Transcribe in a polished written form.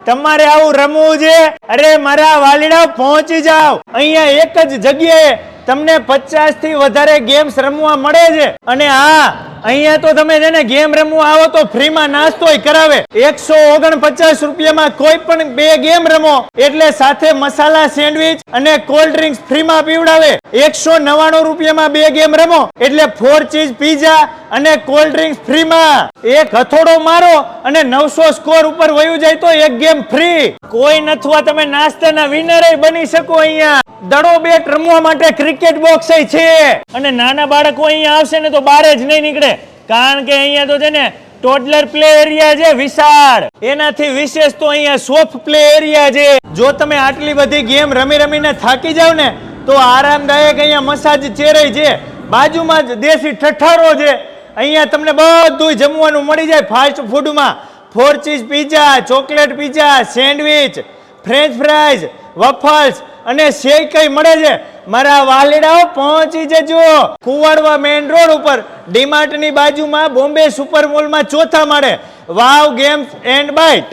તમારે આવું રમવું છે? અરે મારા વાલીડા પહોંચી જાવ, અહીંયા એક જ જગ્યાએ તમને 50 થી વધારે ગેમ્સ રમવા મળે છે. અને હા, અહીંયા તો તમે જેને ગેમ રમવા આવો તો ફ્રીમાં નાસ્તોય કરાવે. 149 રૂપિયામાં કોઈ પણ 2 ગેમ રમો એટલે સાથે મસાલા સેન્ડવિચ અને કોલ્ડ ડ્રિંક્સ ફ્રીમાં પીવડાવે. 199 રૂપિયામાં 2 ગેમ રમો એટલે 4 ચીઝ પીઝા અને કોલ્ડ ડ્રિંક્સ ફ્રીમાં. એક હથોડો મારો અને 900 સ્કોર ઉપર વયું જાય તો 1 ગેમ ફ્રી. કોઈ નથવા તમે નાસ્તાના વિનર બની શકો. અહીંયા દડો બેટ રમવા માટે ક્રિકેટ બોક્સ છે. અને નાના બાળકો અહીંયા આવશે ને તો બહાર જ નહીં નીકળે, કારણ કે અહીંયા તો છે ને ટોડલર પ્લે એરિયા છે વિશાળ. એનાથી વિશેષ તો અહીંયા સોફ્ટ પ્લે એરિયા છે. જો તમે આટલી બધી ગેમ રમી રમીને થાકી જાવ ને તો આરામદાયક અહીંયા મસાજ ચેર છે. બાજુમાં જ દેશી ઠઠારો છે. અહીંયા તમને બધું જમવાનું મળી જાય ફાસ્ટ ફૂડમાં. 4 cheese pizza, chocolate pizza, sandwich, french fries, waffles અને શેક કઈ મળે છે. મારા વાલીડાઓ પહોંચી જજો કુવાડવા મેઇન રોડ ઉપર ડીમાર્ટ ની બાજુમાં બોમ્બે સુપર મોલ માં 4થા માળે વાવ ગેમ્સ એન્ડ બાઇટ.